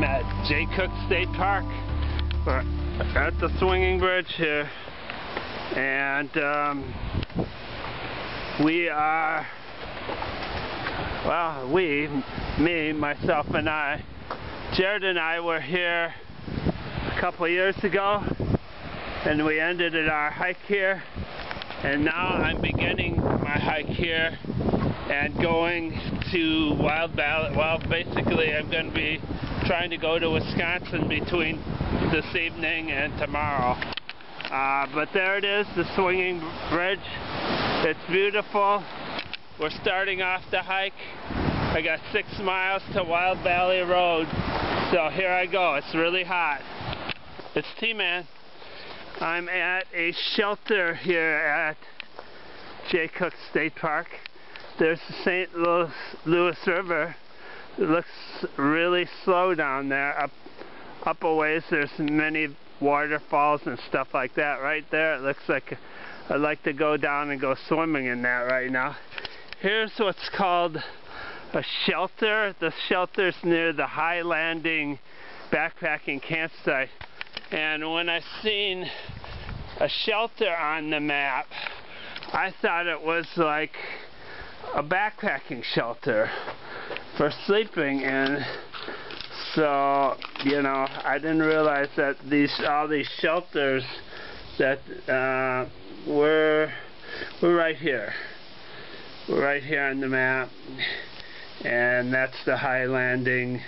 I'm at Cooke State Park. We're at the swinging bridge here, and we are, well, me, myself and I, Jared and I were here a couple of years ago, and we ended our hike here, and now I'm beginning my hike here and going to Wild Valley. Well, basically I'm going to be trying to go to Wisconsin between this evening and tomorrow. But there it is, the swinging bridge. It's beautiful. We're starting off the hike. I got 6 miles to Wild Valley Road, so here I go. It's really hot. It's Tman. I'm at a shelter here at Cooke State Park. There's the St. Louis River. It looks really slow down there. Up a ways there's many waterfalls and stuff like that. Right there it looks like I'd like to go down and go swimming in that right now. Here's what's called a shelter. The shelter's near the High Landing backpacking campsite. And when I seen a shelter on the map, I thought it was like a backpacking shelter for sleeping in. So, you know, I didn't realize that all these shelters that were right here. We're right here on the map, and that's the High Landing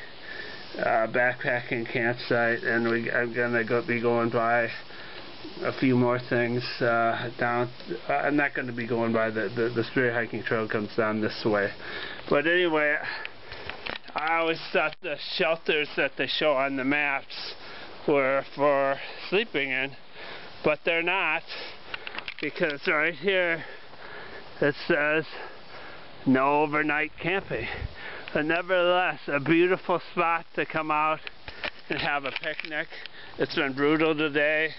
backpacking campsite, and I'm gonna be going by a few more things down. I'm not going to be going by the Spirit Hiking Trail comes down this way. But anyway, I always thought the shelters that they show on the maps were for sleeping in, but they're not, because right here it says no overnight camping. But nevertheless, a beautiful spot to come out and have a picnic. It's been brutal today.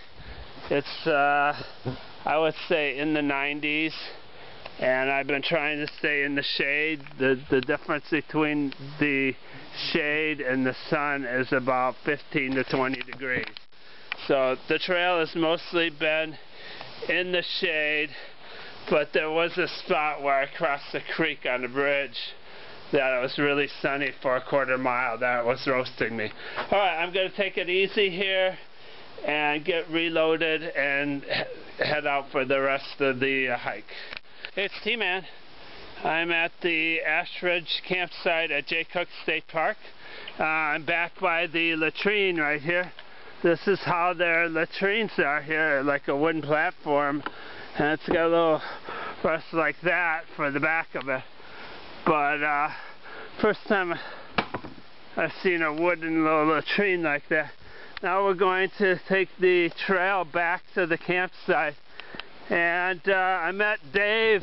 It's, I would say, in the 90s, and I've been trying to stay in the shade. The difference between the shade and the sun is about 15 to 20 degrees. So the trail has mostly been in the shade, but there was a spot where I crossed the creek on the bridge that it was really sunny for a quarter mile. That was roasting me. Alright, I'm going to take it easy here and get reloaded and head out for the rest of the hike. Hey, it's Tman. I'm at the Ashridge campsite at Cooke State Park. I'm back by the latrine right here. This is how their latrines are here, like a wooden platform, and it's got a little rest like that for the back of it. But first time I've seen a wooden little latrine like that. Now we're going to take the trail back to the campsite, and I met Dave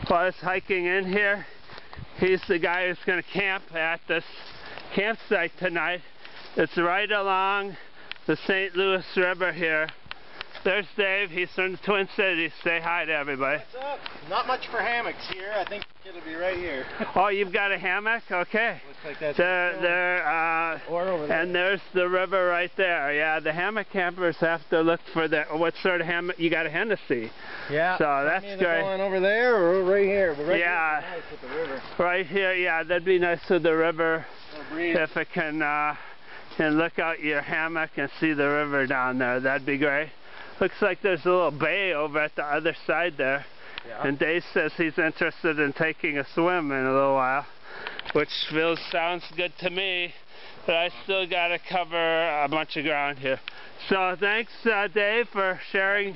while I was hiking in here. He's the guy who's going to camp at this campsite tonight. It's right along the St. Louis River here. There's Dave. He's from the Twin Cities. Say hi to everybody. What's up? Not much for hammocks here. I think it'll be right here. Oh, you've got a hammock? Okay. Looks like that's or over there. And there's the river right there. Yeah, the hammock campers have to look for what sort of hammock. You got a Hennessy. Yeah. So that's great. Going over there or right here? But right yeah. Here nice with the river. Right here, yeah, that'd be nice with the river. If it can look out your hammock and see the river down there, that'd be great. Looks like there's a little bay over at the other side there. Yeah. And Dave says he's interested in taking a swim in a little while, which sounds good to me, but I still got to cover a bunch of ground here. So thanks, Dave, for sharing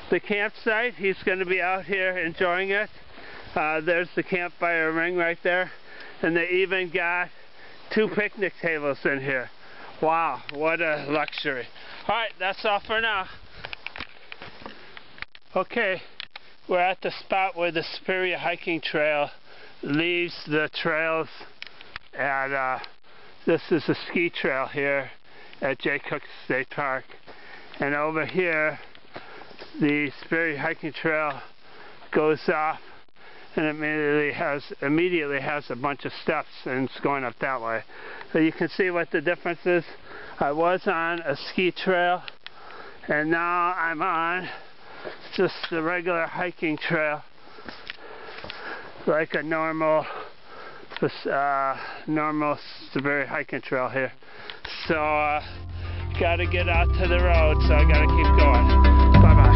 the campsite. He's going to be out here enjoying it. There's the campfire ring right there, and they even got 2 picnic tables in here. Wow, what a luxury. Alright, that's all for now. Okay, we're at the spot where the Spirit Hiking Trail leaves the trails at, this is a ski trail here at Cooke State Park. And over here, the Spirit Hiking Trail goes off and immediately has a bunch of steps, and it's going up that way. So you can see what the difference is. I was on a ski trail, and now I'm on just the regular hiking trail, like a normal severe hiking trail here. So gotta get out to the road, so I gotta keep going. Bye bye.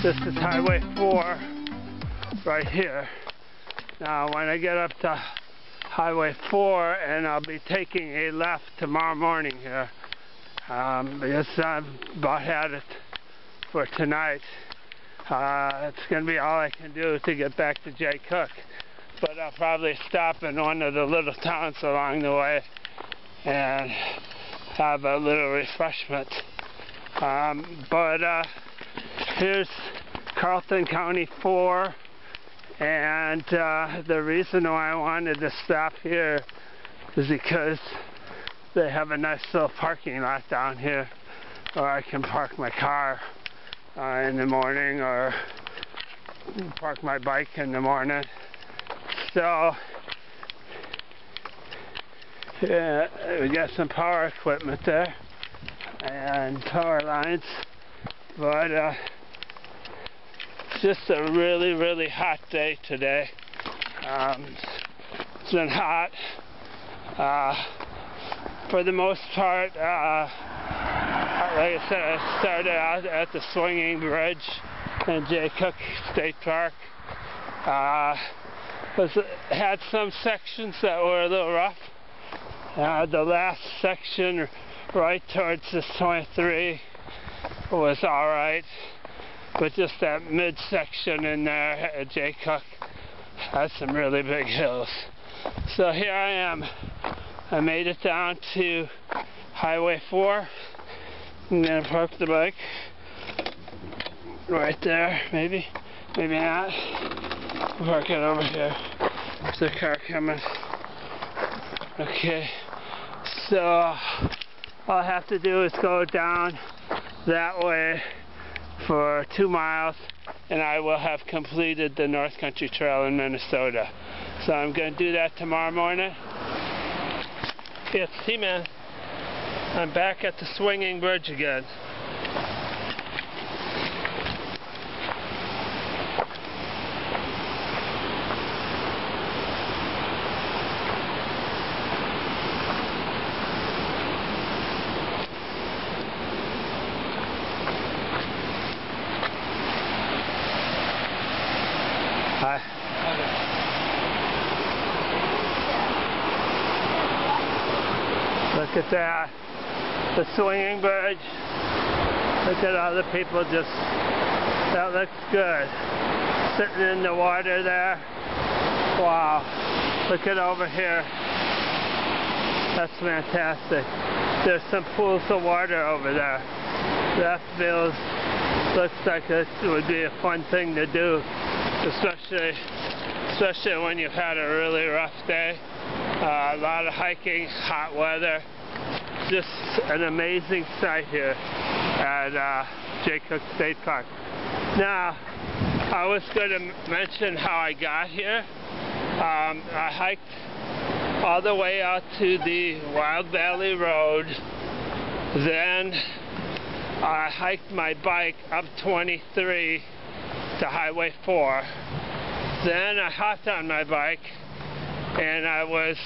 This is Highway 4 right here. Now when I get up to Highway 4, and I'll be taking a left tomorrow morning here, because I've about had it for tonight. It's going to be all I can do to get back to Cooke, but I'll probably stop in one of the little towns along the way and have a little refreshment. Here's Carlton County 4, and the reason why I wanted to stop here is because they have a nice little parking lot down here where I can park my car in the morning, or park my bike in the morning. So yeah, we got some power equipment there and power lines, but it's just a really hot day today. It's been hot for the most part. Like I said, I started out at the swinging bridge in Cooke State Park. Had some sections that were a little rough. The last section right towards the 23 was alright, but just that midsection in there at Cooke has some really big hills. So here I am. I made it down to Highway 4. I'm gonna park the bike right there, maybe not. Park it over here. There's a car coming. Okay, so all I have to do is go down that way for 2 miles, and I will have completed the North Country Trail in Minnesota. So I'm going to do that tomorrow morning. It's Tman. I'm back at the swinging bridge again. Hi. Look at that. The swinging bridge. Look at all the people just, that looks good. Sitting in the water there. Wow. Look at over here. That's fantastic. There's some pools of water over there. That looks like it would be a fun thing to do, especially when you've had a really rough day. A lot of hiking, hot weather. Just an amazing sight here at Cooke State Park. Now, I was going to mention how I got here. I hiked all the way out to the Wild Valley Road. Then I hiked my bike up 23 to Highway 4. Then I hopped on my bike and I was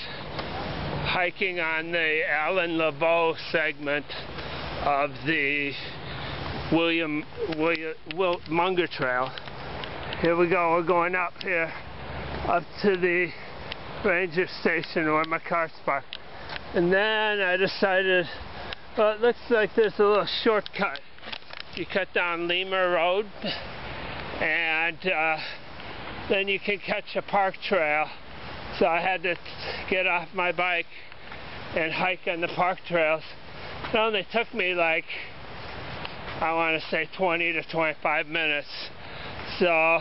hiking on the Alan LeBeau segment of the Munger Trail. Here we go, we're going up here. up to the ranger station where my car's parked. And then I decided, well, it looks like there's a little shortcut. You cut down Lemur Road, and then you can catch a park trail. So I had to get off my bike and hike on the park trails. It only took me like, I want to say 20 to 25 minutes. So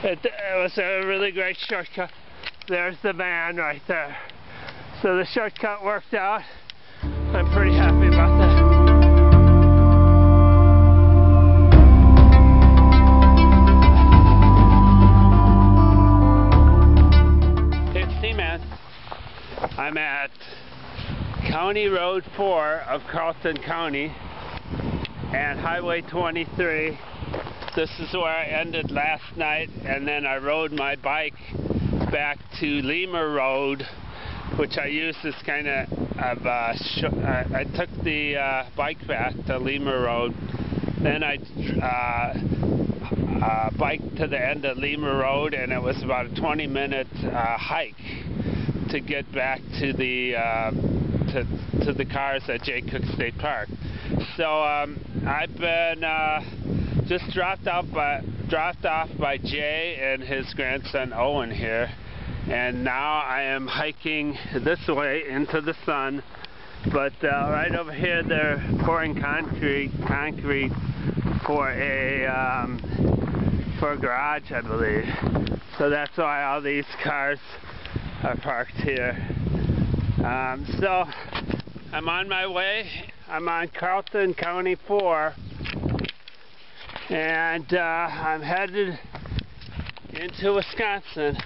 it was a really great shortcut. There's the van right there. So the shortcut worked out. I'm pretty happy about that. It's Tman. I'm at County Road 4 of Carlton County and Highway 23. This is where I ended last night, and then I rode my bike back to Lemur Road, which I used as kind of I took the bike back to Lemur Road, then I biked to the end of Lemur Road, and it was about a 20-minute hike to get back to the to the cars at Cooke State Park. So I've been just dropped off by Jay and his grandson Owen here, and now I am hiking this way into the sun. But right over here they're pouring concrete for a garage, I believe. So that's why all these cars are parked here. So I'm on my way. I'm on Carlton County 4, and I'm headed into Wisconsin.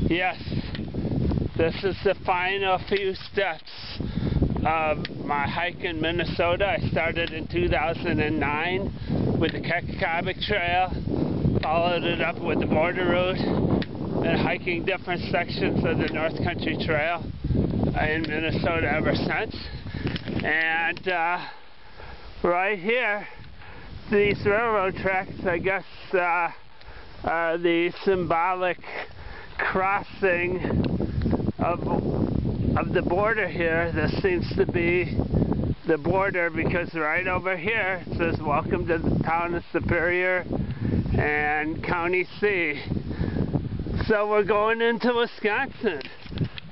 Yes, this is the final few steps of my hike in Minnesota. I started in 2009 with the Cooke Trail, followed it up with the border route, and hiking different sections of the North Country Trail in Minnesota ever since. And right here, these railroad tracks, I guess, are the symbolic crossing of the border here. This seems to be the border, because right over here it says welcome to the town of Superior and County C. So we're going into Wisconsin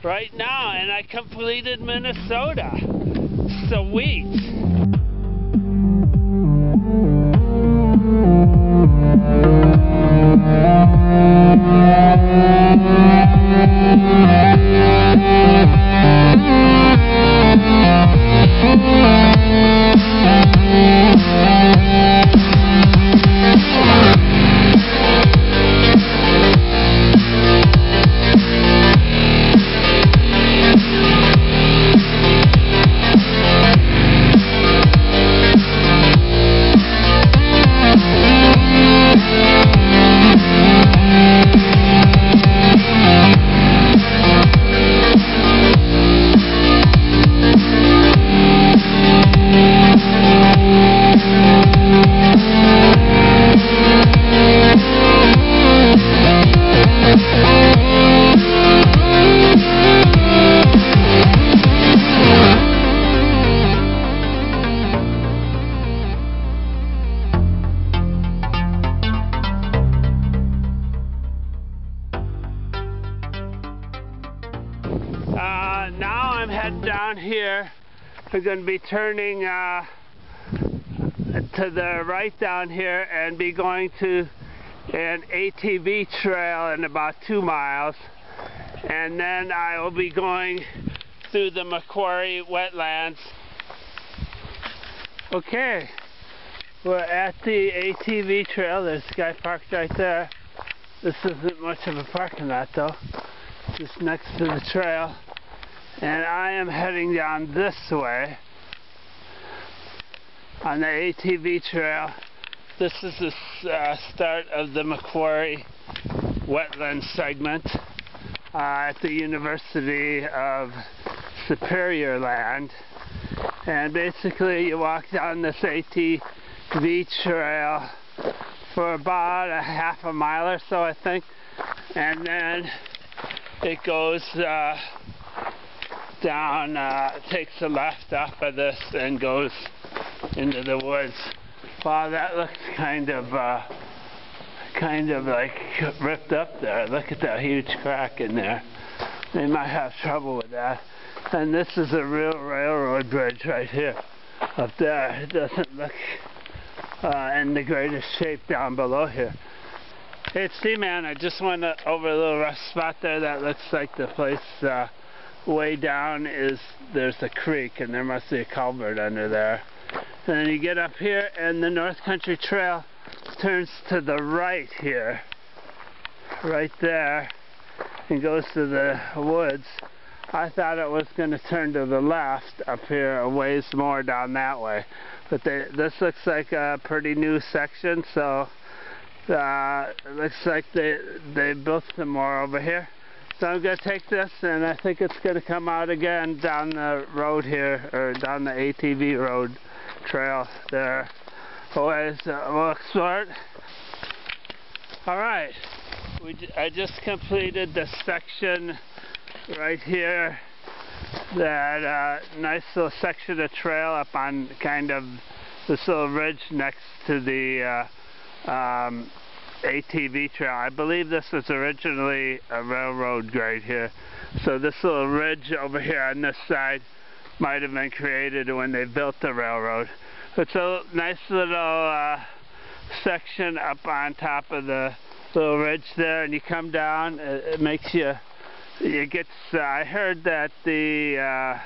right now, and I completed Minnesota. Sweet. Now I'm heading down here. We're going to be turning to the right down here and be going to an ATV trail in about 2 miles. And then I will be going through the Macquarie wetlands. Okay, we're at the ATV trail. There's a guy parked right there. This isn't much of a parking lot though, just next to the trail. And I am heading down this way on the ATV trail. This is the start of the Macquarie wetland segment at the University of Superior land. And basically you walk down this ATV trail for about a half a mile or so, I think, and then it goes down, takes a left off of this and goes into the woods. Wow, that looks kind of like ripped up there. Look at that huge crack in there. They might have trouble with that. And this is a real railroad bridge right here. Up there, it doesn't look in the greatest shape down below here. Hey, it's Tman. I just went over a little rough spot there that looks like the place way down there's a creek, and there must be a culvert under there. And then you get up here and the North Country Trail turns to the right here, right there, and goes to the woods. I thought it was going to turn to the left up here a ways more down that way, but this looks like a pretty new section, so it looks like they built some more over here. So I'm going to take this, and I think it's going to come out again down the road here, or down the ATV road trail there. Always we'll explore it. Alright, I just completed the section right here, that nice little section of trail up on kind of this little ridge next to the ATV trail. I believe this was originally a railroad grade here, so this little ridge over here on this side might have been created when they built the railroad. It's a nice little section up on top of the little ridge there, and you come down, it makes you, I heard that the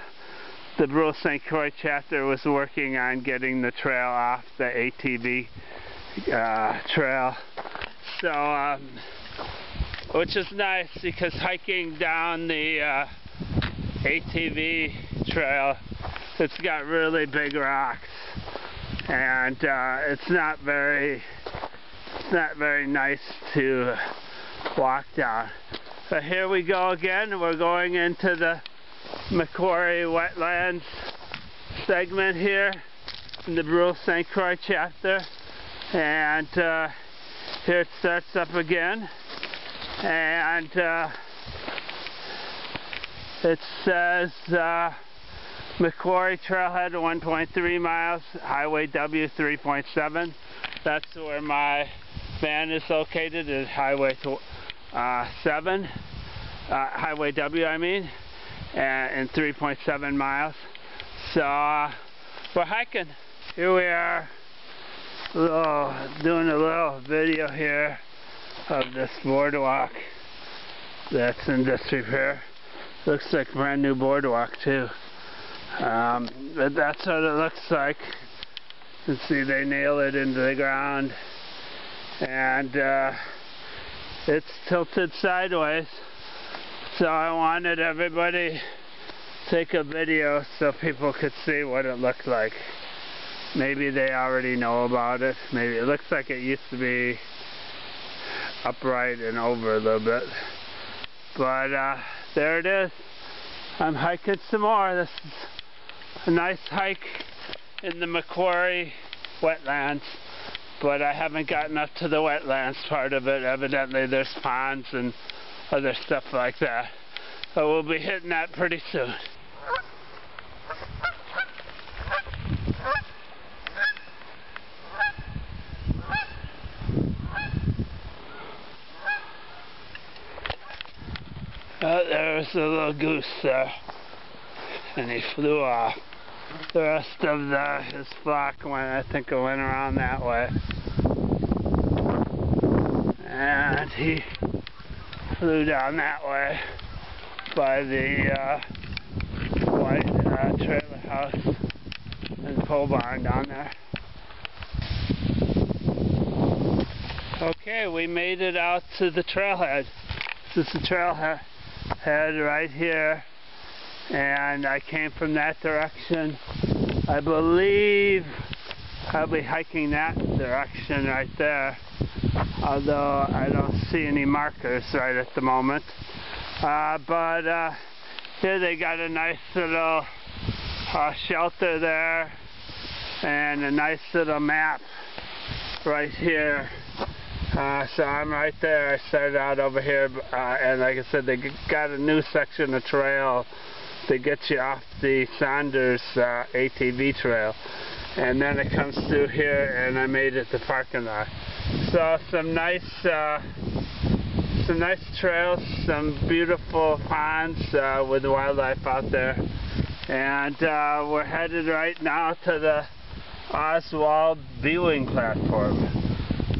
Brule St. Croix chapter was working on getting the trail off the ATV trail, so which is nice, because hiking down the ATV trail, it's got really big rocks, and it's not very nice to walk down. But here we go again. We're going into the Macquarie Wetlands segment here in the Brule St. Croix chapter, and here it starts up again, and it says Macquarie Trailhead 1.3 miles, Highway W 3.7. That's where my van is located, at Highway 7, Highway W I mean, and 3.7 miles. So we're hiking. Here we are, doing a little video here of this boardwalk that's in disrepair. Looks like a brand new boardwalk too. But that's what it looks like. You can see they nail it into the ground, and it's tilted sideways, so I wanted everybody to take a video so people could see what it looked like. Maybe they already know about it. Maybe it looks like it used to be upright and over a little bit, but there it is. I'm hiking some more. This is a nice hike in the Macquarie wetlands, but I haven't gotten up to the wetlands part of it. Evidently there's ponds and other stuff like that, so we'll be hitting that pretty soon. Oh, there was a little goose there, and he flew off. The rest of his flock I think it went around that way, and he flew down that way by the white trailer house and pole barn down there. Okay, we made it out to the trailhead. This is the trailhead right here, and I came from that direction. I believe I'll be hiking that direction right there, although I don't see any markers right at the moment. But here they got a nice little shelter there, and a nice little map right here So I'm right there. I started out over here, and like I said, they got a new section of trail to get you off the Saunders ATV trail, and then it comes through here, and I made it to parking lot. So some nice trails, some beautiful ponds with wildlife out there, and we're headed right now to the Oswald viewing platform.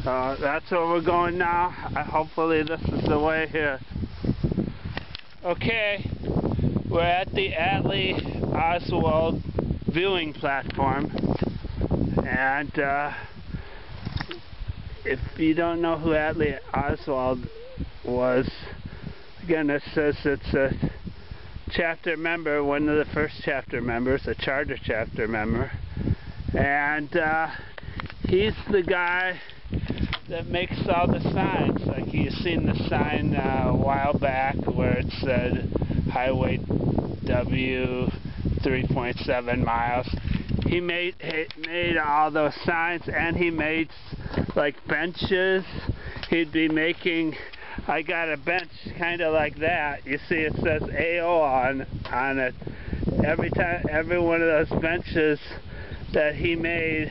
That's where we're going now. Hopefully this is the way here. Okay, we're at the Atlee Oswald viewing platform, and if you don't know who Atlee Oswald was, again, it says it's a chapter member, one of the first chapter members, a charter chapter member, and he's the guy that makes all the signs. Like you've seen the sign a while back where it said Highway W 3.7 miles. He made all those signs, and he made like benches. He'd be making, I got a bench kind of like that. You see it says AO on it. Every one of those benches that he made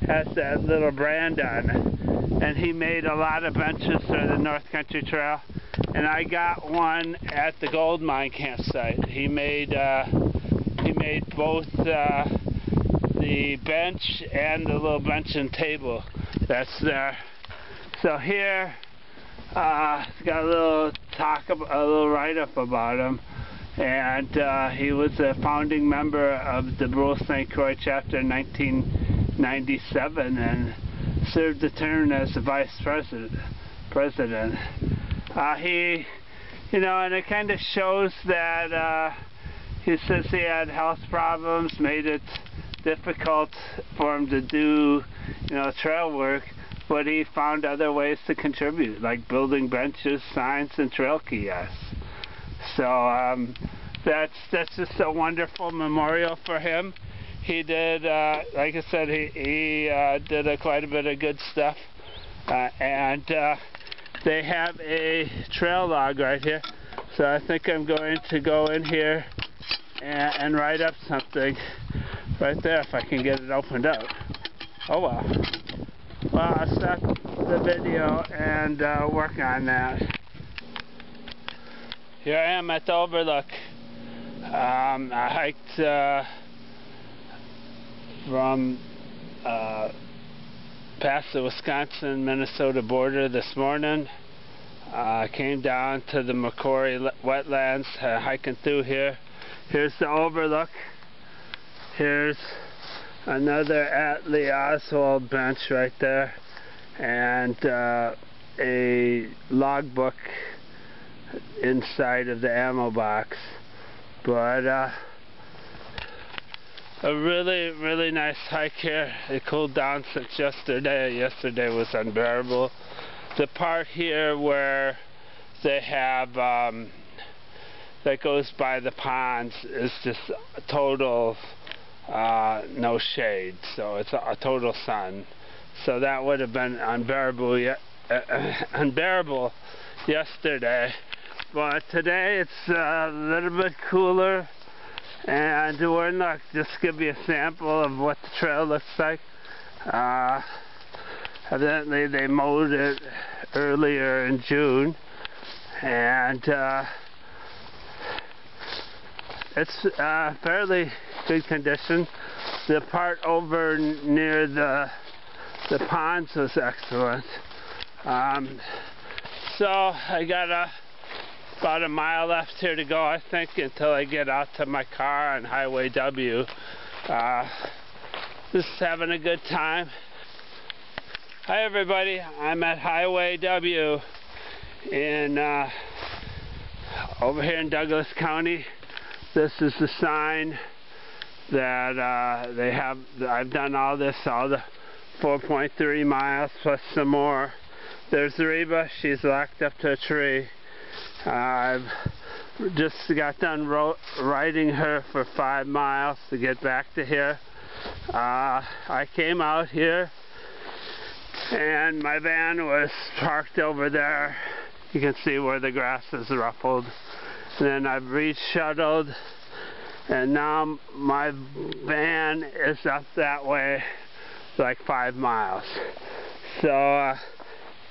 has that little brand on it. And he made a lot of benches for the North Country Trail, and I got one at the gold mine campsite. He made both the bench and the little bench and table that's there. So here, it's got a little write-up about him, and he was a founding member of the Brule St. Croix chapter in 1997, and served a term as the vice president. He, and it kind of shows that he says he had health problems, made it difficult for him to do, trail work, but he found other ways to contribute, like building benches, signs, and trail kiosks. So that's just a wonderful memorial for him. He did, like I said, he did quite a bit of good stuff, and they have a trail log right here, so I think I'm going to go in here and write up something right there if I can get it opened up. Oh well. Well, I'll stop the video and work on that. Here I am at the overlook. I hiked from past the Wisconsin-Minnesota border this morning. I came down to the McCrory wetlands, hiking through here. Here's the overlook. Here's another Atlee Oswald bench right there, and a logbook inside of the ammo box. But a really nice hike here. It cooled down since yesterday. Yesterday was unbearable. The part here where they have that goes by the ponds is just a total no shade, so it's a total sun. So that would have been unbearable yesterday. But today it's a little bit cooler, and we're not just give you a sample of what the trail looks like. Evidently they mowed it earlier in June, and it's fairly good condition. The part over near the ponds was excellent. So I got about a mile left here to go, I think, until I get out to my car on Highway W. Just having a good time. Hi everybody, I'm at Highway W in over here in Douglas County. This is the sign that they have. I've done all the 4.3 miles plus some more. There's Reba, she's locked up to a tree. I've just got done riding her for 5 miles to get back to here. I came out here And my van was parked over there. You can see where the grass is ruffled. And then I've re-shuttled, and now my van is up that way like 5 miles. So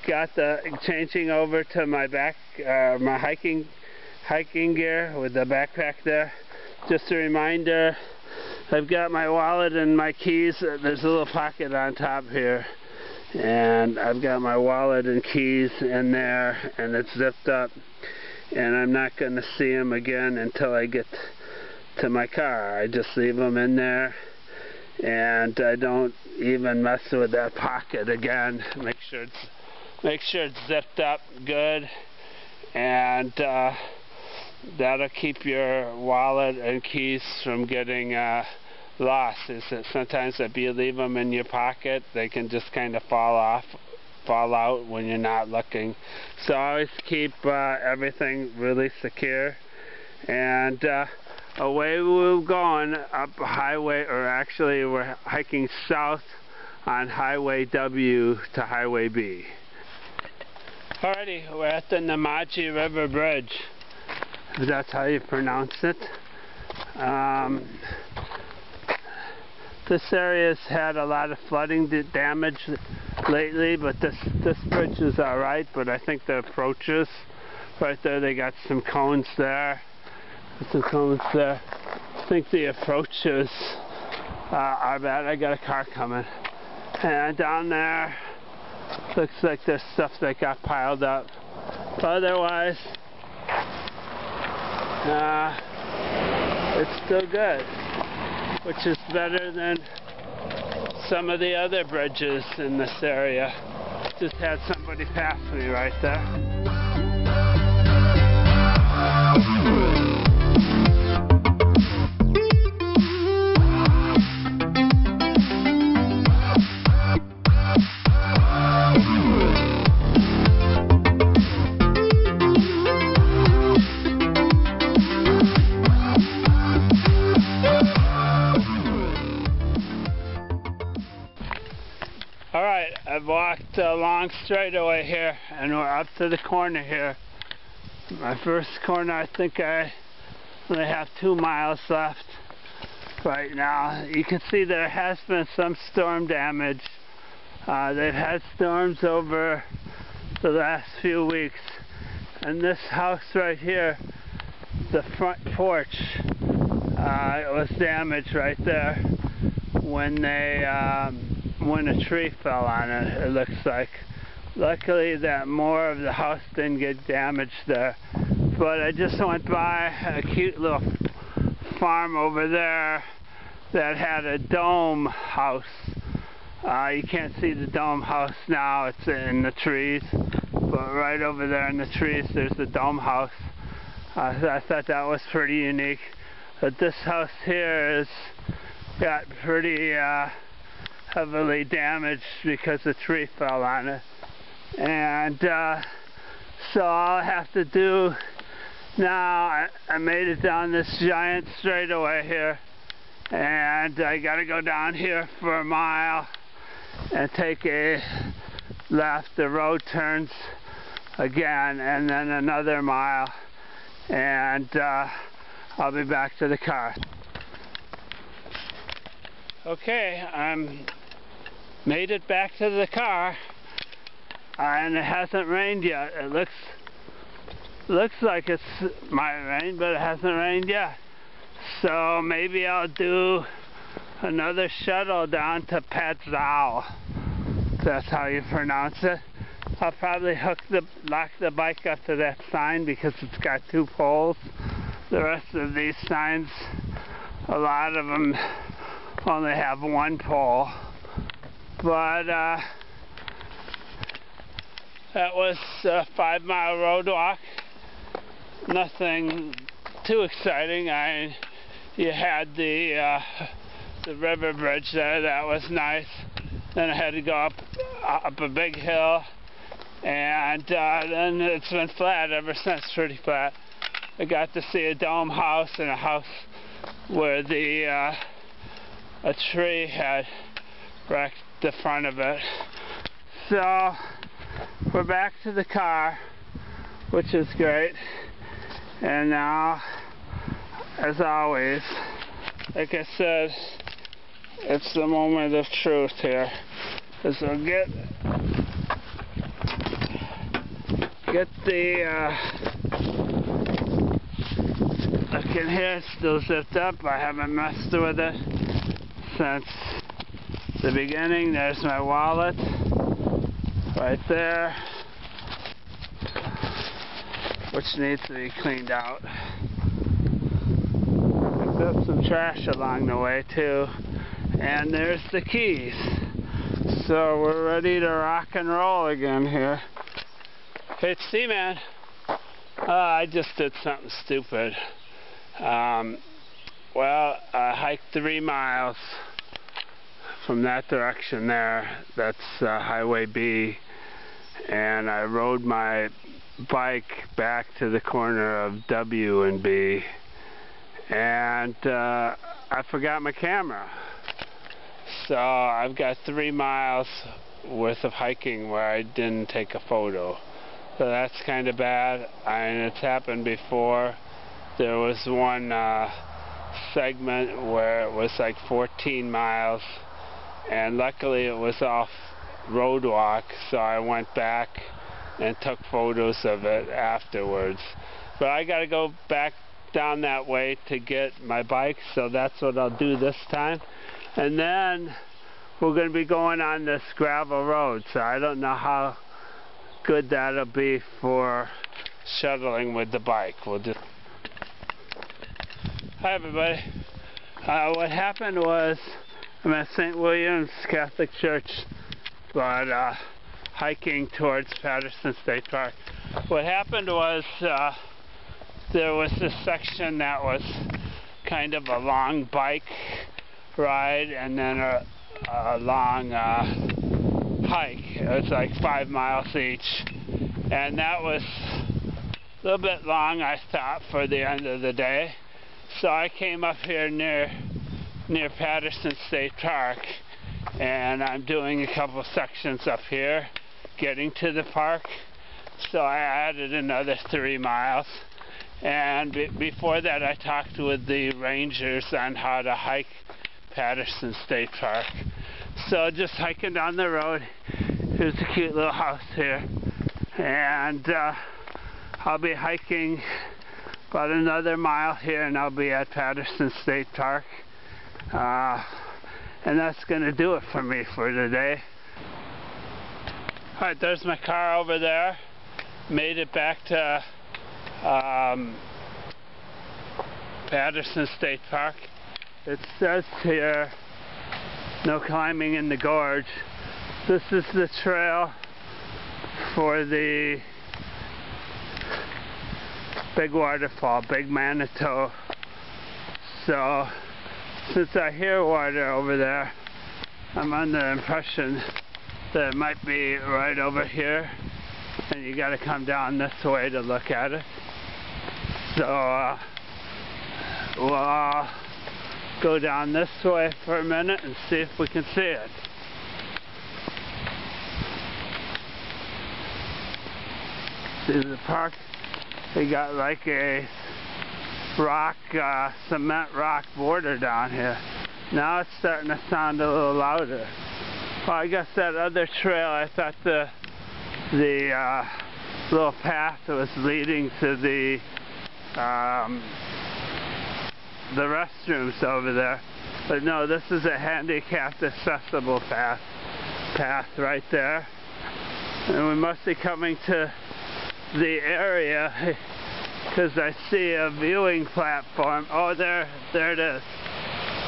got the changing over to my my hiking gear with the backpack there. Just a reminder, I've got my wallet and my keys. There's a little pocket on top here, and I've got my wallet and keys in there, and it's zipped up, and I'm not going to see them again until I get to my car. I just leave them in there, and I don't even mess with that pocket again. Make sure it's zipped up good, and that'll keep your wallet and keys from getting lost. Is that sometimes if you leave them in your pocket, they can just kind of fall out when you're not looking. So always keep everything really secure. And away we're going up a highway, or actually we're hiking south on Highway W to Highway B. Alrighty, we're at the Namaji River Bridge, if that's how you pronounce it. This area's had a lot of flooding damage lately, but this bridge is alright. But I think the approaches right there, they got some cones there. Some cones there. I think the approaches are bad. I got a car coming, and down there looks like there's stuff that got piled up. But otherwise, it's still good, which is better than some of the other bridges in this area. Just had somebody pass me right there. Alright, I've walked a long straightaway here, and we're up to the corner here. My first corner, I think I only have 2 miles left right now. You can see there has been some storm damage. They've had storms over the last few weeks. And this house right here, the front porch, was damaged right there when a tree fell on it, it looks like. Luckily that more of the house didn't get damaged there. But I just went by a cute little farm over there that had a dome house. You can't see the dome house now, it's in the trees. But right over there in the trees there's the dome house. I thought that was pretty unique. But this house here has got pretty heavily damaged because a tree fell on it. And so all I have to do now, I made it down this giant straightaway here, and I gotta go down here for a mile and take a left. The road turns again, and then another mile, and I'll be back to the car. Okay, made it back to the car, and it hasn't rained yet. It looks like it might rain, but it hasn't rained yet. So maybe I'll do another shuttle down to Pattison. That's how you pronounce it. I'll probably lock the bike up to that sign because it's got 2 poles. The rest of these signs, a lot of them only have 1 pole. But that was a 5-mile road walk. Nothing too exciting. You had the river bridge there. That was nice. Then I had to go up a big hill, and then it's been flat ever since. Pretty flat. I got to see a dome house and a house where a tree had wrecked the front of it. so we're back to the car, which is great. And now, as always, like I said, it's the moment of truth here. Because we'll get the look in here, it's still zipped up. I haven't messed with it since the beginning. There's my wallet right there, which needs to be cleaned out. Picked up some trash along the way too, and there's the keys. So we're ready to rock and roll again here. Hey, it's Tman. I just did something stupid. Well, I hiked 3 miles from that direction there. That's Highway B. And I rode my bike back to the corner of W and B. And I forgot my camera. So I've got 3 miles worth of hiking where I didn't take a photo. So that's kind of bad. And it's happened before. There was one segment where it was like 14 miles, and luckily it was off roadwalk, so I went back and took photos of it afterwards. But I got to go back down that way to get my bike, so that's what I'll do this time. And then we're going to be going on this gravel road, so I don't know how good that'll be for shuttling with the bike. We'll just... Hi everybody. What happened was I'm at St. William's Catholic Church, but hiking towards Pattison State Park. What happened was there was this section that was kind of a long bike ride and then a long hike. It was like 5 miles each, and that was a little bit long, I thought, for the end of the day. So I came up here near Pattison State Park, and I'm doing a couple sections up here getting to the park. So I added another 3 miles, and before that I talked with the rangers on how to hike Pattison State Park. So just hiking down the road. Here's a cute little house here, and I'll be hiking about another mile here and I'll be at Pattison State Park. And that's going to do it for me for today. Alright, there's my car over there. Made it back to Pattison State Park. It says here, no climbing in the gorge. This is the trail for the big waterfall, Big Manitou. So since I hear water over there, I'm under the impression that it might be right over here, and you got to come down this way to look at it. So we'll go down this way for a minute and see if we can see it. See the park? They got like a rock, cement rock border down here. Now it's starting to sound a little louder. Well, I guess that other trail, I thought the little path was leading to the restrooms over there. But no, this is a handicapped accessible path right there. And we must be coming to the area because I see a viewing platform. Oh, there it is.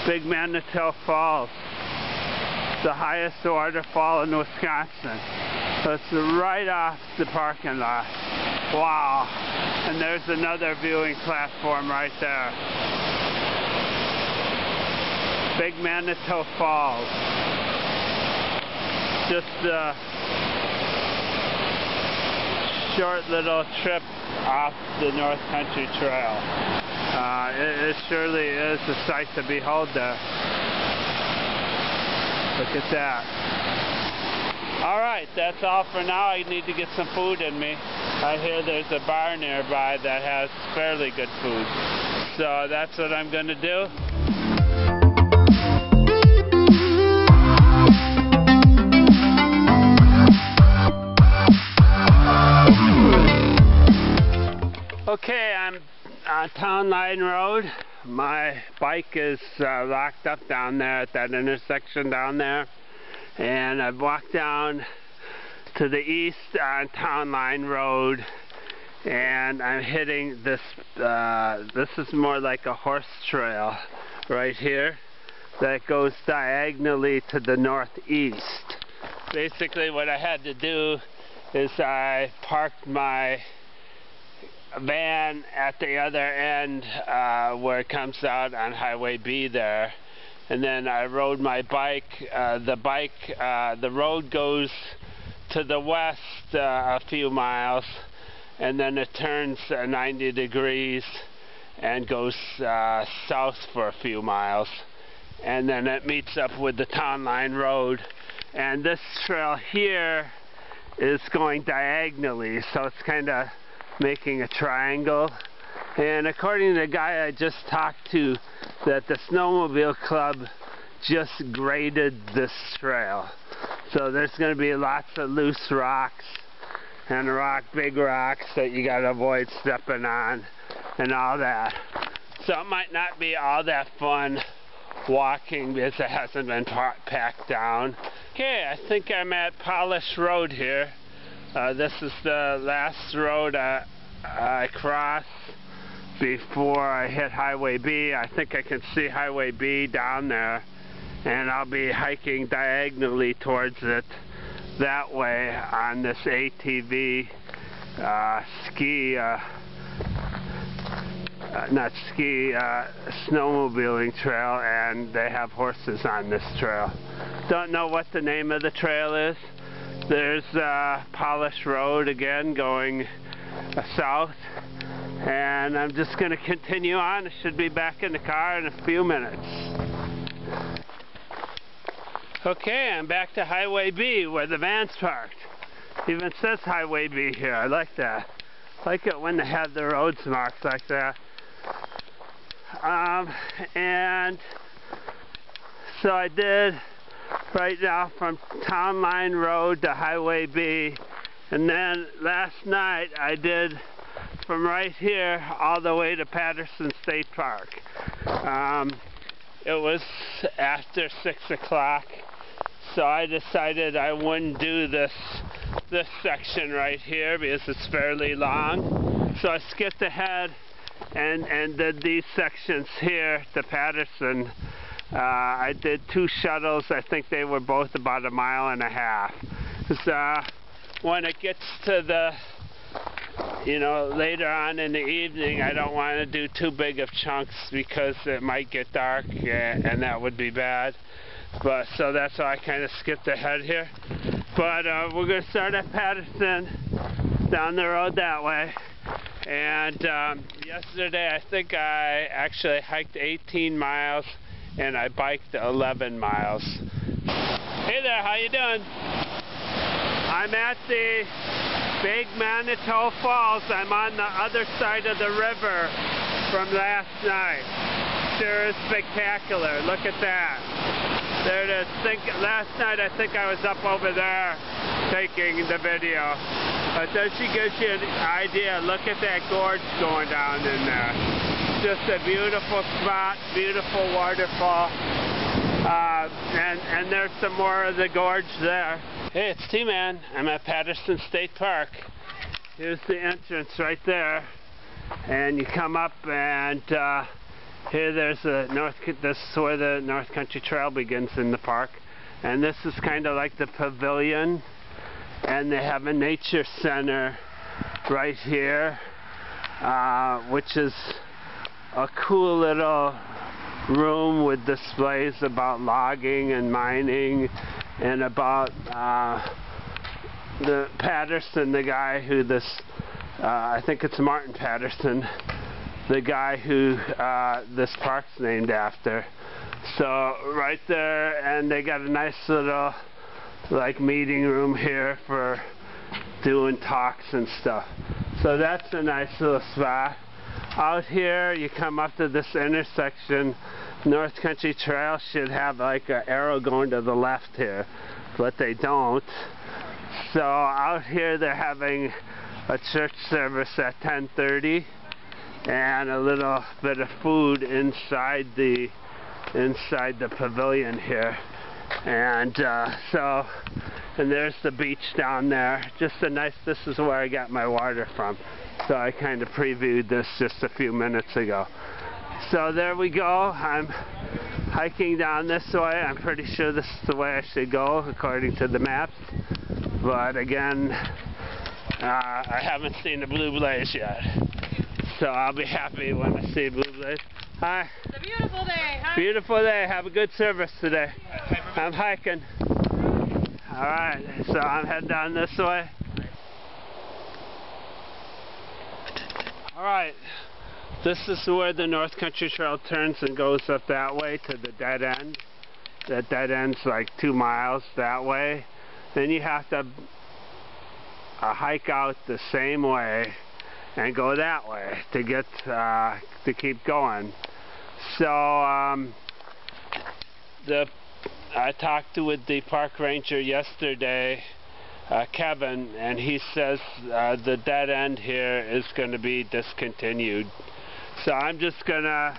Big Manitou Falls. The highest waterfall in Wisconsin. So it's right off the parking lot. Wow. And there's another viewing platform right there. Big Manitou Falls. Just a short little trip off the North Country Trail. It surely is a sight to behold there. Look at that. Alright, that's all for now. I need to get some food in me. I hear there's a bar nearby that has fairly good food. So that's what I'm going to do. Okay, I'm on Town Line Road. My bike is locked up down there at that intersection down there. And I've walked down to the east on Town Line Road, and I'm hitting this, this is more like a horse trail right here that goes diagonally to the northeast. Basically what I had to do is I parked my van at the other end where it comes out on Highway B there. And then I rode my bike. The road goes to the west a few miles, and then it turns 90 degrees and goes south for a few miles. And then it meets up with the Town Line Road. And this trail here is going diagonally, so it's kind of making a triangle. And according to the guy I just talked to, that the snowmobile club just graded this trail. So there's going to be lots of loose rocks and big rocks that you got to avoid stepping on and all that. So it might not be all that fun walking because it hasn't been packed down. Okay, I think I'm at Polish Road here. This is the last road I crossed before I hit Highway B. I think I can see Highway B down there, and I'll be hiking diagonally towards it that way on this ATV snowmobiling trail, and they have horses on this trail. Don't know what the name of the trail is. There's Polish Road again going south. And I'm just going to continue on. I should be back in the car in a few minutes. Okay, I'm back to Highway B where the van's parked. Even says Highway B here. I like that. I like it when they have the roads marked like that. And so I did right now from Town Line Road to Highway B. And then last night I did from right here all the way to Pattison State Park. It was after 6 o'clock, so I decided I wouldn't do this section right here because it's fairly long. So I skipped ahead and did these sections here to Pattison. I did 2 shuttles. I think they were both about 1.5 miles. When it gets to the later on in the evening, I don't want to do too big of chunks because it might get dark and that would be bad. But so that's why I kind of skipped ahead here. But we're going to start at Pattison, down the road that way. And yesterday I think I actually hiked 18 miles and I biked 11 miles. Hey there, how you doing? I'm at the Big Manitou Falls. I'm on the other side of the river from last night. Sure is spectacular. Look at that. There it is. Last night I think I was up over there taking the video. But that gives you an idea. Look at that gorge going down in there. Just a beautiful spot, beautiful waterfall. And there's some more of the gorge there. Hey, it's Tman. I'm at Pattison State Park. Here's the entrance right there. And you come up and here there's this is where the North Country Trail begins in the park. And this is kind of like the pavilion. And they have a nature center right here, which is a cool little room with displays about logging and mining and about the Pattison, the guy who I think it's Martin Pattison, the guy who this park's named after. So right there, and they got a nice little like meeting room here for doing talks and stuff. So that's a nice little spot. Out here you come up to this intersection. North Country Trail should have like an arrow going to the left here, but they don't. So out here they're having a church service at 10:30 and a little bit of food inside the pavilion here. And and there's the beach down there. Just a nice, this is where I got my water from. So I kind of previewed this just a few minutes ago. So there we go. I'm hiking down this way. I'm pretty sure this is the way I should go according to the maps. But again, I haven't seen a blue blaze yet. So I'll be happy when I see a blue blaze. Hi. It's a beautiful day. Hi. Beautiful day. Have a good service today. I'm hiking. Alright, so I'm heading down this way. Alright, this is where the North Country Trail turns and goes up that way to the dead end. That dead end's like 2 miles that way. Then you have to hike out the same way and go that way to get to keep going. So I talked with the park ranger yesterday, Kevin, and he says the dead end here is going to be discontinued. So I'm just going to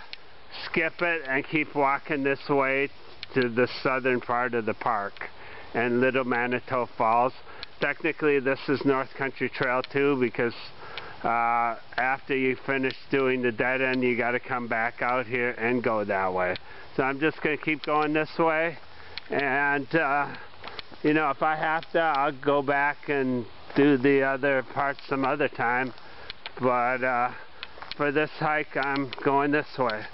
skip it and keep walking this way to the southern part of the park and Little Manitou Falls. Technically this is North Country Trail too, because after you finish doing the dead end you got to come back out here and go that way. So I'm just going to keep going this way, and you know, if I have to, I'll go back and do the other parts some other time, but for this hike I'm going this way.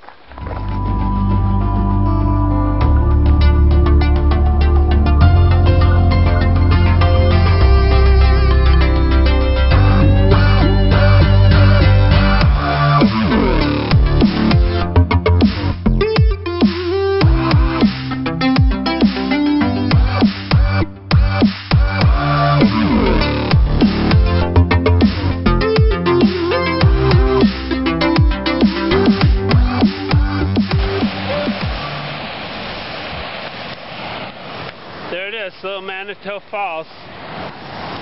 There it is, Little Manitou Falls.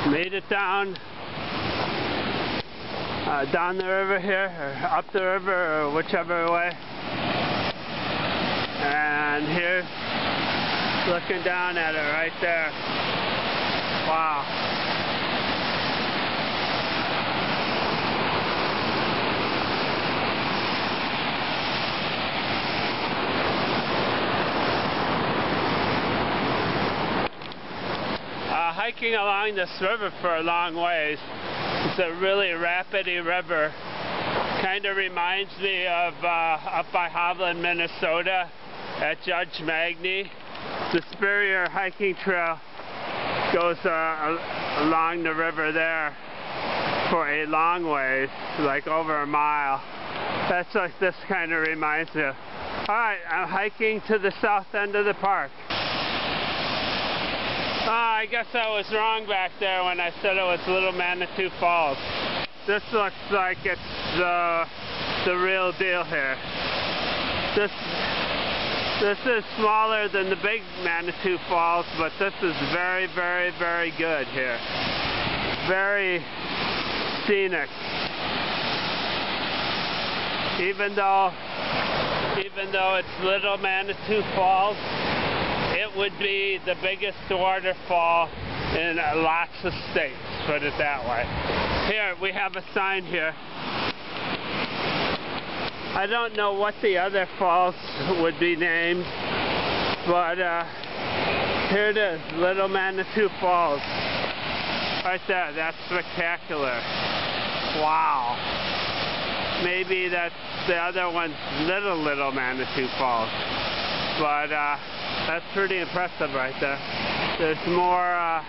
Made it down the river here, or up the river, or whichever way. And here's looking down at it right there. Wow. Hiking along this river for a long ways. It's a really rapidy river. Kind of reminds me of up by Hovland, Minnesota at Judge Magny. The Superior hiking trail goes along the river there for a long ways, like over a mile. That's what this kind of reminds me of. Alright, I'm hiking to the south end of the park. I guess I was wrong back there when I said it was Little Manitou Falls. This looks like it's the real deal here. This is smaller than the big Manitou Falls, but this is very, very, very good here. Very scenic. Even though it's Little Manitou Falls, it would be the biggest waterfall in lots of states, put it that way. Here, we have a sign here. I don't know what the other falls would be named, but here it is, Little Manitou Falls. Right there, that's spectacular. Wow. Maybe that's the other one's Little Manitou Falls. But that's pretty impressive right there. There's more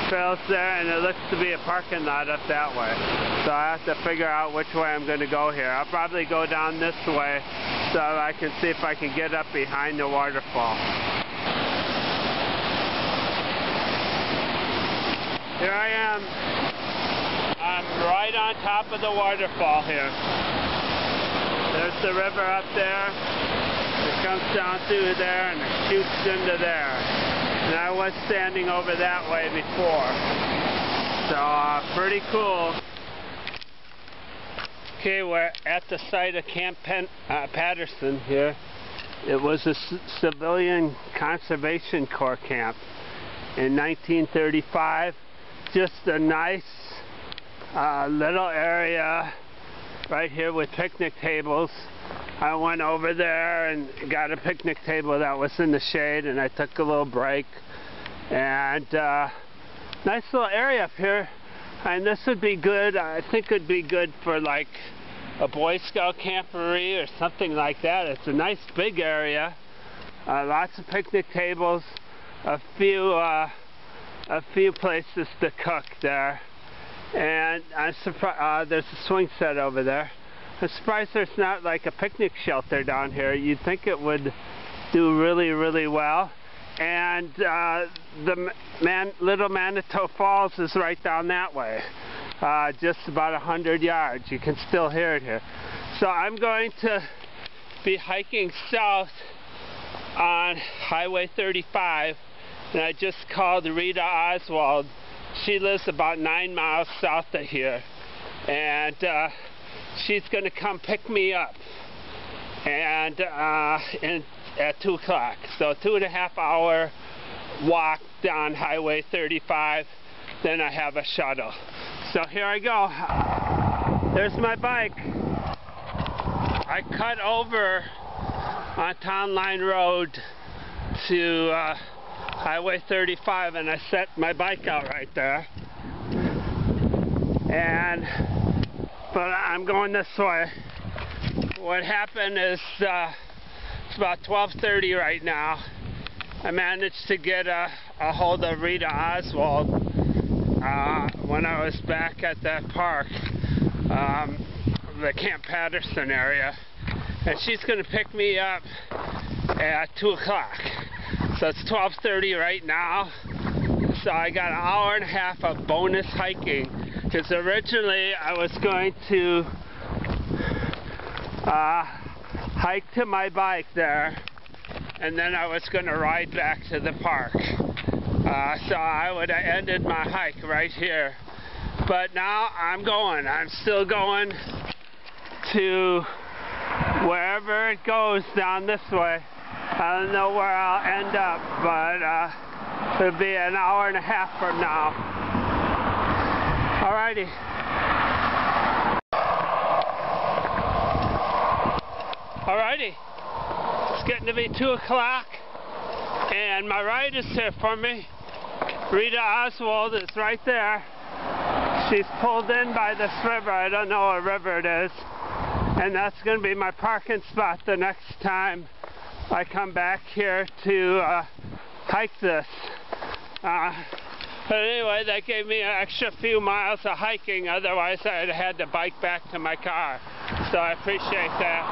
trails there, and it looks to be a parking lot up that way. So I have to figure out which way I'm going to go here. I'll probably go down this way so I can see if I can get up behind the waterfall. Here I am. I'm right on top of the waterfall here. There's the river up there. It comes down through there and it shoots into there. And I was standing over that way before. So, pretty cool. Okay, we're at the site of Camp Pattison here. It was a civilian conservation corps camp in 1935. Just a nice little area right here with picnic tables. I went over there and got a picnic table that was in the shade, and I took a little break. And nice little area up here. And this would be good, I think it would be good for like a Boy Scout camporee or something like that. It's a nice big area. Lots of picnic tables, a few places to cook there. And I'm surprised there's a swing set over there. I'm surprised there's not like a picnic shelter down here. You'd think it would do really, really well. And the Little Manitou Falls is right down that way. Just about 100 yards. You can still hear it here. So I'm going to be hiking south on Highway 35, and I just called Rita Oswald. She lives about 9 miles south of here, and she's going to come pick me up and at 2 o'clock. So 2.5 hour walk down Highway 35, then I have a shuttle. So here I go. There's my bike. I cut over on Town Line Road to Highway 35, and I set my bike out right there. But I'm going this way. What happened is it's about 12:30 right now. I managed to get a hold of Rita Oswald when I was back at that park, the Camp Pattison area, and she's going to pick me up at 2 o'clock. So it's 12:30 right now. So I got 1.5 hours of bonus hiking, because originally I was going to hike to my bike there, and then I was going to ride back to the park. So I would have ended my hike right here. But now I'm still going to wherever it goes down this way. I don't know where I'll end up, but it'll be 1.5 hours from now. Alrighty. Alrighty. It's getting to be 2 o'clock, and my ride is here for me. Rita Oswald is right there. She's pulled in by this river. I don't know what river it is. And that's going to be my parking spot the next time I come back here to hike this. But anyway, that gave me an extra few miles of hiking. Otherwise, I'd have had to bike back to my car. So I appreciate that.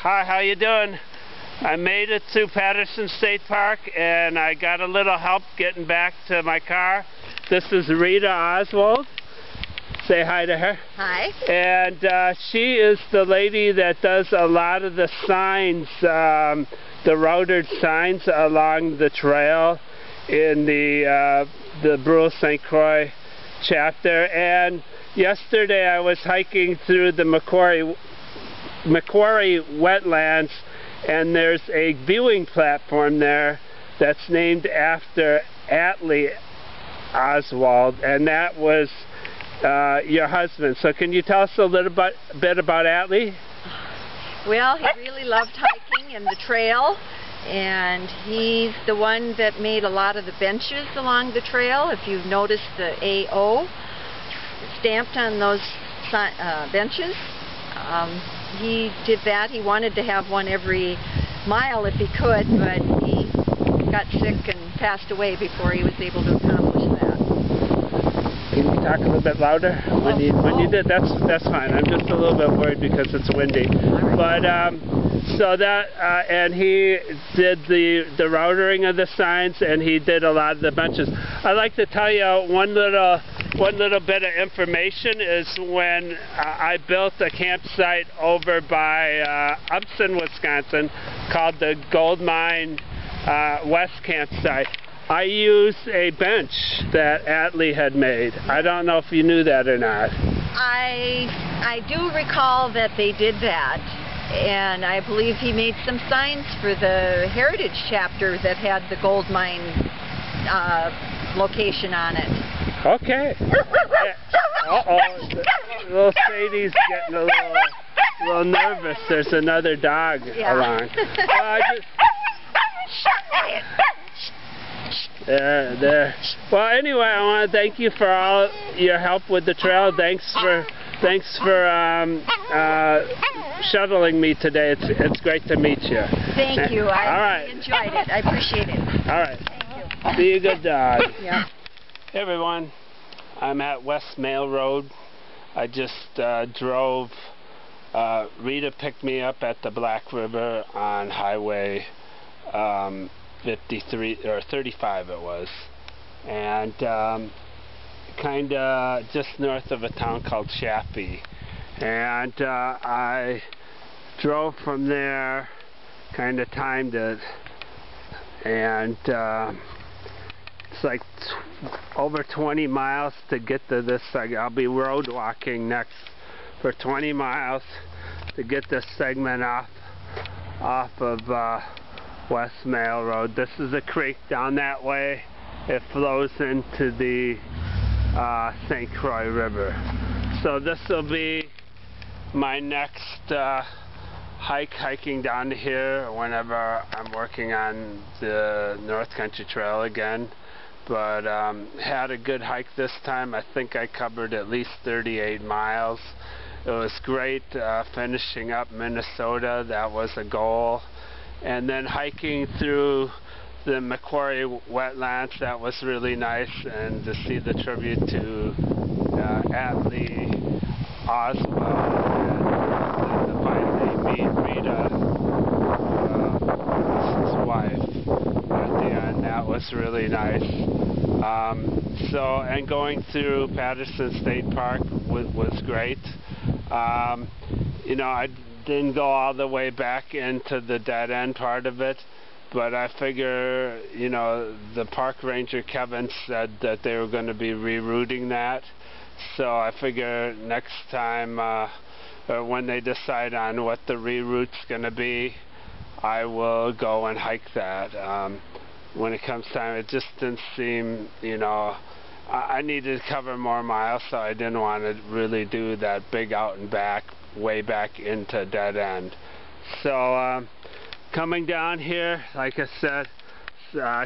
Hi, how you doing? I made it to Pattison State Park, and I got a little help getting back to my car. This is Rita Oswald. Say hi to her. Hi. And she is the lady that does a lot of the signs, the routed signs along the trail in the Brule St. Croix chapter. And yesterday I was hiking through the Macquarie wetlands, and there's a viewing platform there that's named after Atlee Oswald, and that was your husband. So can you tell us a little bit about Atlee? Well, he really loved hiking and the trail, and he's the one that made a lot of the benches along the trail. If you've noticed the AO stamped on those benches, he did that. He wanted to have one every mile if he could, but he got sick and passed away before he was able to accomplish that. Can you talk a little bit louder? When you did, that's fine. I'm just a little bit worried because it's windy. But So that, and he did the routering of the signs, and he did a lot of the benches. I'd like to tell you one little bit of information is when I built a campsite over by Upson, Wisconsin, called the Gold Mine West Campsite. I used a bench that Atlee had made. I don't know if you knew that or not. I do recall that they did that, and I believe he made some signs for the Heritage chapter that had the gold mine location on it. Okay. Uh-oh, little Sadie's getting a little nervous. There's another dog along. There. Well, anyway, I want to thank you for all your help with the trail. Thanks for shuttling me today. It's great to meet you. Thank you. I really enjoyed it. I appreciate it. All right. Thank you. Be a good dog. Yeah. Hey everyone, I'm at West Mail Road. I just drove. Rita picked me up at the Black River on Highway 53 or 35 it was, and kind of just north of a town called Chaffee, and I drove from there, kind of timed it, and it's like over 20 miles to get to this. I'll be road walking next for 20 miles to get this segment off of West Mail Road. This is a creek down that way. It flows into the St. Croix River. So this will be my next hiking down to here whenever I'm working on the North Country Trail again. But had a good hike this time. I think I covered at least 38 miles. It was great finishing up Minnesota. That was a goal. And then hiking through the Macquarie wetlands, that was really nice, and to see the tribute to Atlee, Oswald, and to finally meet Rita, his wife, at the end. That was really nice. And going through Pattison State Park was great. You know, I didn't go all the way back into the dead end part of it, but I figure, you know, the park ranger Kevin said that they were going to be rerouting that, so I figure next time when they decide on what the reroute's going to be, I will go and hike that. When it comes time, it just didn't seem, you know, I needed to cover more miles, so I didn't want to really do that big out and back, way back into dead end. So coming down here, like I said,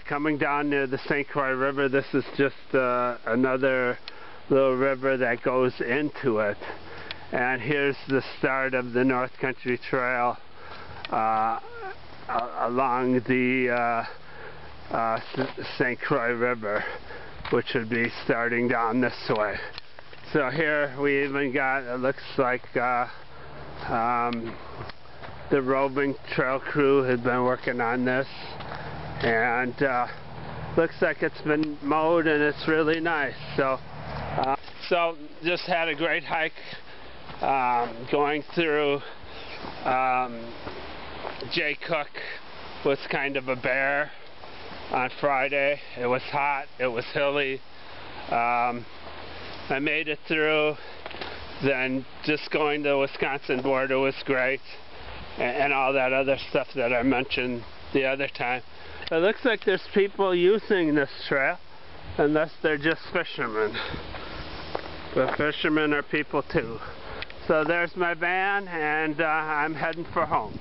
coming down near the St. Croix River, this is just another little river that goes into it. And here's the start of the North Country Trail along the St. Croix River, which would be starting down this way. So here we even got, it looks like the roving trail crew has been working on this, and looks like it's been mowed and it's really nice. So just had a great hike going through J. Cooke. Was kind of a bear on Friday. It was hot, it was hilly. I made it through. Then just going to the Wisconsin border was great, and all that other stuff that I mentioned the other time. It looks like there's people using this trail, unless they're just fishermen. But fishermen are people too. So there's my van, and I'm heading for home.